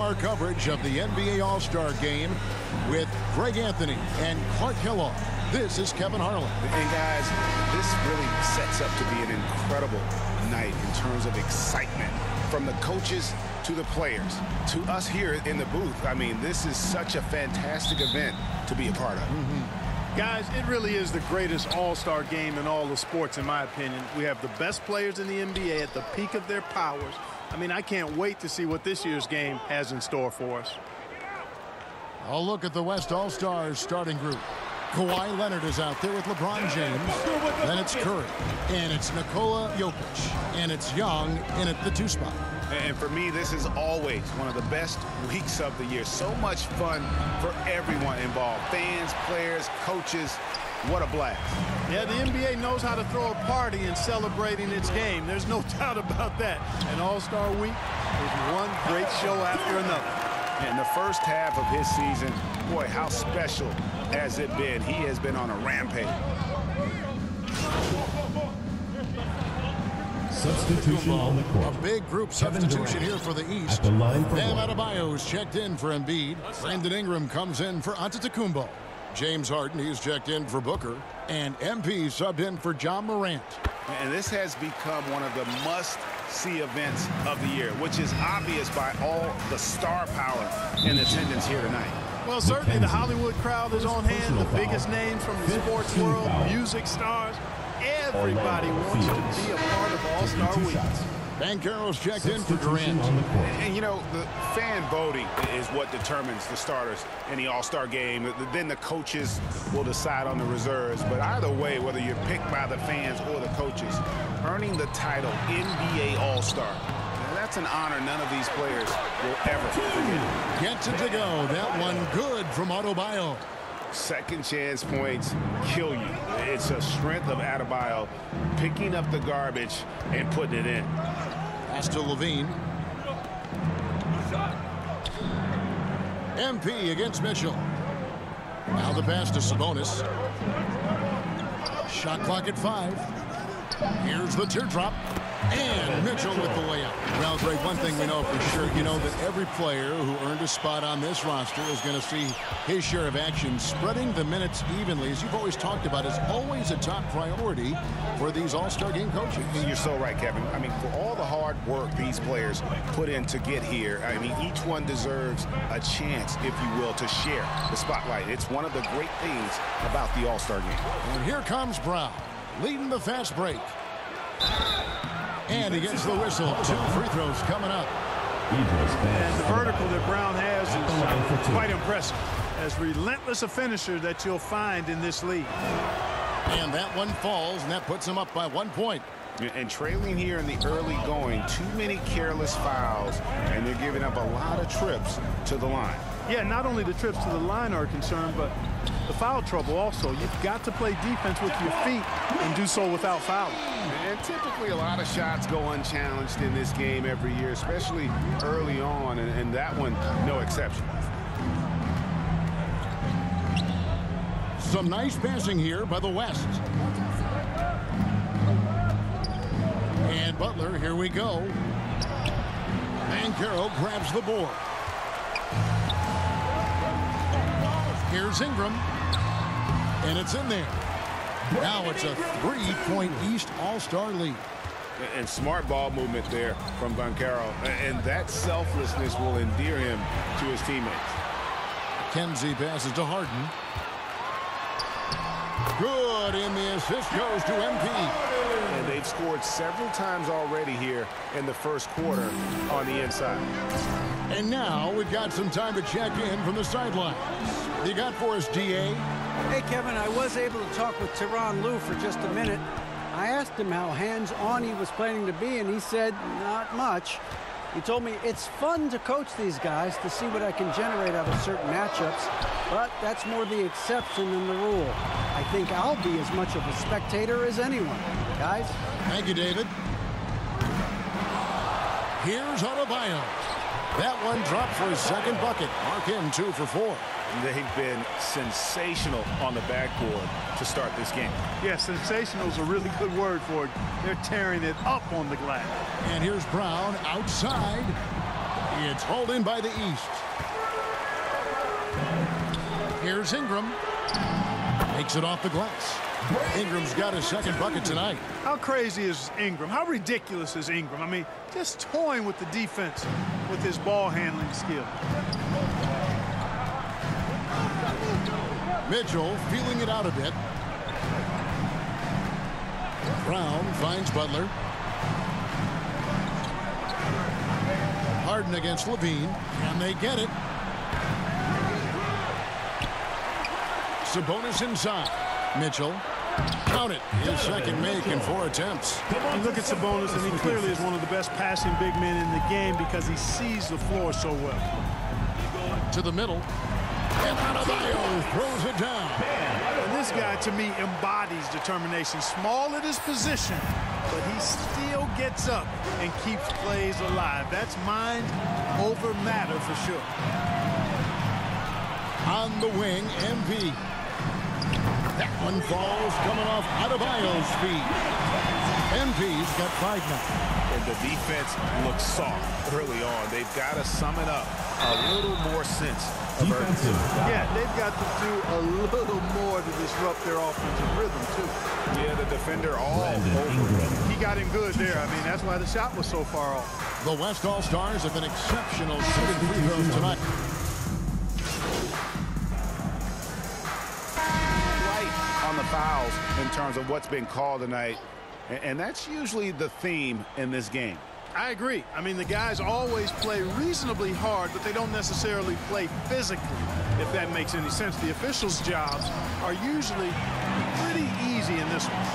our coverage of the NBA All-Star Game with Greg Anthony and Clark Kellogg. This is Kevin Harlan. And guys, this really sets up to be an incredible night in terms of excitement from the coaches to the players to us here in the booth. I mean, this is such a fantastic event to be a part of. Guys, it really is the greatest all-star game in all the sports, in my opinion. We have the best players in the NBA at the peak of their powers. I mean, I can't wait to see what this year's game has in store for us. I'll look at the West All-Stars starting group. Kawhi Leonard is out there with LeBron James. Then it's Curry. And it's Nikola Jokic. And it's Young in at the 2 spot. And for me, this is always one of the best weeks of the year. So much fun for everyone involved. Fans, players, coaches. What a blast. Yeah, the NBA knows how to throw a party in celebrating its game. There's no doubt about that. And All-Star Week is one great show after another. In the first half of his season, boy, how special has it been. He has been on a rampage. Substitution on the court. A big group substitution here for the East. Bam Adebayo is checked in for Embiid. Brandon Ingram comes in for Antetokounmpo. James Harden, he's checked in for Booker. And MP subbed in for John Morant. And this has become one of the must-see events of the year, which is obvious by all the star power in attendance here tonight. Well, certainly the Hollywood crowd is on hand, the biggest names from the sports world, music stars. Everybody wants to be a part of All-Star Week. Banchero's checked in for Durant. And, you know, the fan voting is what determines the starters in the All-Star game. Then the coaches will decide on the reserves. But either way, whether you're picked by the fans or the coaches, earning the title NBA All-Star, that's an honor none of these players will ever forget. Gets it to go. That one good from Adebayo. Second chance points kill you. It's a strength of Adebayo picking up the garbage and putting it in. Pass to Levine. MP against Mitchell. Now the pass to Sabonis. Shot clock at 5. Here's the teardrop. And Mitchell with the layup. Well, Greg, one thing we know for sure, you know that every player who earned a spot on this roster is going to see his share of action. Spreading the minutes evenly, as you've always talked about, is always a top priority for these All-Star game coaches. And you're so right, Kevin. I mean, for all the hard work these players put in to get here, I mean, each one deserves a chance, if you will, to share the spotlight. It's one of the great things about the All-Star game. And here comes Brown, leading the fast break. And he gets the whistle. 2 free throws coming up. And the vertical that Brown has is quite impressive. As relentless a finisher that you'll find in this league. And that one falls, and that puts him up by 1 point. And trailing here in the early going, too many careless fouls, and they're giving up a lot of trips to the line. Yeah, not only the trips to the line are concerned, but the foul trouble also. You've got to play defense with your feet and do so without fouling. And typically a lot of shots go unchallenged in this game every year, especially early on, and that one no exception. Some nice passing here by the West. And Butler, here we go. Banchero grabs the board. Here's Ingram. And it's in there. Now it's a 3-point East All-Star lead. And smart ball movement there from Banchero. And that selflessness will endear him to his teammates. Kenzie passes to Harden. Good, and the assist goes to MP. And they've scored several times already here in the first quarter on the inside. And now we've got some time to check in from the sidelines. What you got for us, DA? Hey, Kevin, I was able to talk with Tyronn Lue for just a minute. I asked him how hands-on he was planning to be, and he said not much. He told me it's fun to coach these guys to see what I can generate out of certain matchups, but that's more the exception than the rule. I think I'll be as much of a spectator as anyone. Guys? Thank you, David. Here's Adebayo. That one dropped for his second bucket. Mark him 2 for 4. They've been sensational on the backboard to start this game. Yeah, sensational is a really good word for it. They're tearing it up on the glass. And here's Brown outside. It's hauled in by the East. Here's Ingram. Makes it off the glass. Ingram's got his second bucket tonight. How crazy is Ingram? How ridiculous is Ingram? I mean, just toying with the defense with his ball handling skill. Mitchell feeling it out a bit. Brown finds Butler. Harden against Levine, and they get it. Sabonis inside. Mitchell. Count it. His second make in 4 attempts. You look at Sabonis, and he clearly is one of the best passing big men in the game because he sees the floor so well. To the middle. And Adebayo throws it down. And this guy, to me, embodies determination. Small at his position, but he still gets up and keeps plays alive. That's mind over matter for sure. On the wing, MV. That one falls coming off Adebayo's feet. MV's got 5 now. And the defense looks soft early on. They've got to sum it up a little more sense of urgency. Yeah, they've got to do a little more to disrupt their offensive rhythm, too. Yeah, the defender all over. He got him good there. I mean, that's why the shot was so far off. The West All-Stars have been exceptional shooting free throws tonight. On the fouls in terms of what's been called tonight, and that's usually the theme in this game. I agree. I mean, the guys always play reasonably hard, but they don't necessarily play physically, if that makes any sense. The officials' jobs are usually pretty easy in this one.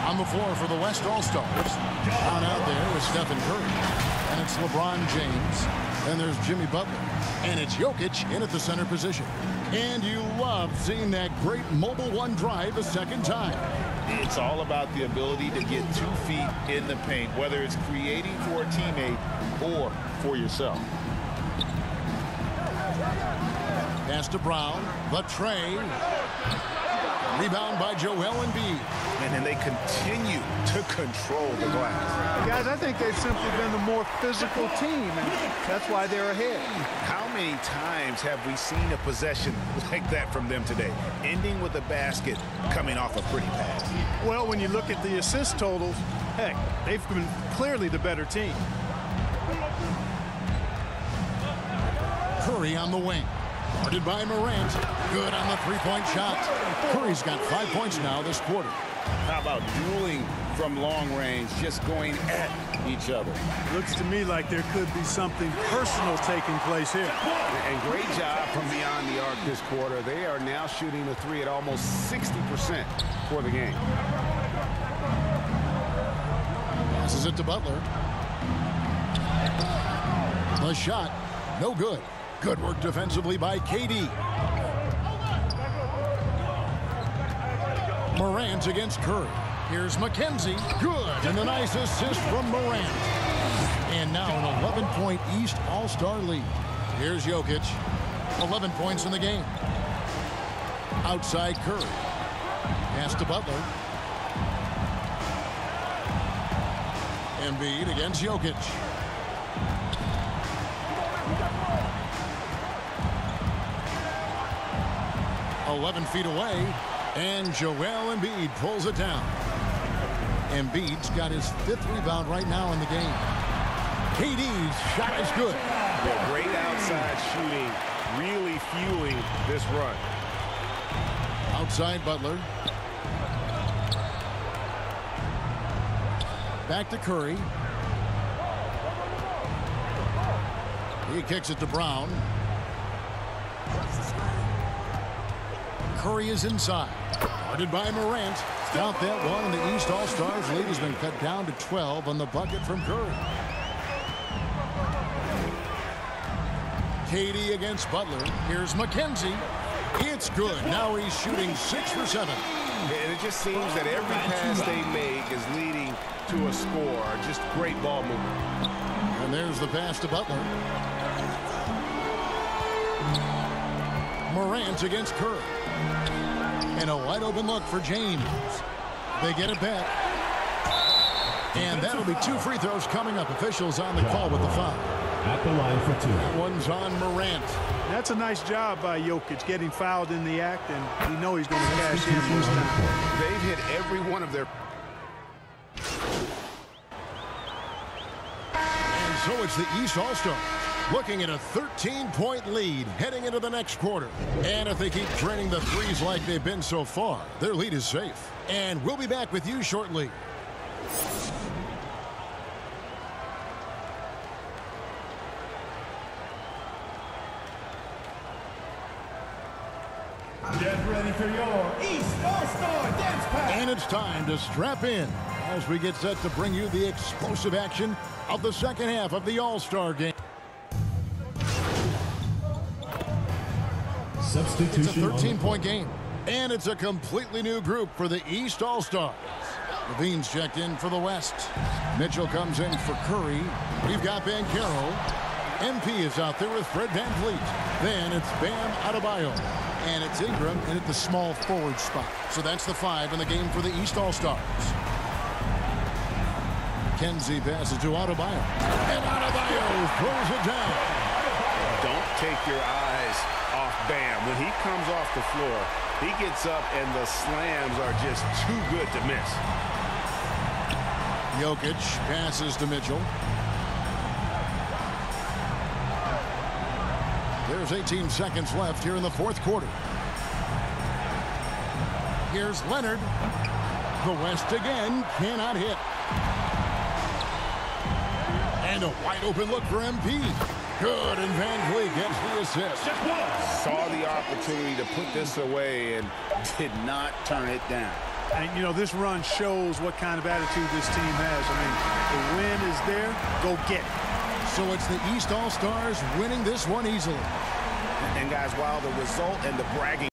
On the floor for the West All-Stars, down out there is Stephen Curry, and it's LeBron James, and there's Jimmy Butler, and it's Jokic in at the center position. And you love seeing that great mobile one drive a second time. It's all about the ability to get 2 feet in the paint, whether it's creating for a teammate or for yourself. Pass to Brown, the tray. Rebound by Joel Embiid. And then they continue to control the glass. Guys, I think they've simply been the more physical team, and that's why they're ahead. How many times have we seen a possession like that from them today, ending with a basket coming off a pretty pass? Well, when you look at the assist totals, heck, they've been clearly the better team. Curry on the wing. Guarded by Morant. Good on the three-point shot. Curry's got 5 points now this quarter. How about dueling from long range, just going at each other? Looks to me like there could be something personal taking place here. And great job from beyond the arc this quarter. They are now shooting the 3 at almost 60% for the game. Passes it to Butler. The shot, no good. Good work defensively by KD. Morant against Curry. Here's McKenzie. Good. And a nice assist from Morant. And now an 11-point East All-Star lead. Here's Jokic. 11 points in the game. Outside Curry. Pass to Butler. Embiid against Jokic. .11 feet away, and Joel Embiid pulls it down. Embiid's got his 5th rebound right now in the game. KD's shot is good. Yeah, great outside shooting, really fueling this run. Outside Butler. Back to Curry. He kicks it to Brown. Curry is inside. Guarded by Morant. Count that one, and the East All-Stars lead has been cut down to 12 on the bucket from Curry. KD against Butler. Here's McKenzie. It's good. Now he's shooting 6 for 7. And it just seems that every pass they make is leading to a score. Just great ball movement. And there's the pass to Butler. Morant against Curry. And a wide open look for James. They get it back. And that'll be 2 free throws coming up. Officials on the call with the foul. at the line for 2. That one's on Morant. That's a nice job by Jokic, getting fouled in the act, and you know he's going to cash in this time. They've hit every one of their... And so it's the East All-Stars looking at a 13-point lead heading into the next quarter. And if they keep draining the threes like they've been so far, their lead is safe. And we'll be back with you shortly. Get ready for your East All-Star Dance Pack. And it's time to strap in as we get set to bring you the explosive action of the second half of the All-Star game. Substitution. It's a 13-point game, and it's a completely new group for the East All-Stars. Levine's checked in for the West. Mitchell comes in for Curry. We've got Banchero. MP is out there with Fred VanVleet. Then it's Bam Adebayo. And it's Ingram in at the small forward spot. So that's the 5 in the game for the East All-Stars. Kenzie passes to Adebayo. And Adebayo throws it down. Don't take your eyes off Bam. When he comes off the floor, he gets up and the slams are just too good to miss. Jokic passes to Mitchell. There's 18 seconds left here in the fourth quarter. Here's Leonard. The West again cannot hit. And a wide open look for MP. Good, and VanVleet gets the assist. Saw the opportunity to put this away and did not turn it down. And, you know, this run shows what kind of attitude this team has. I mean, the win is there. Go get it. So it's the East All-Stars winning this one easily. And, guys, while the result and the bragging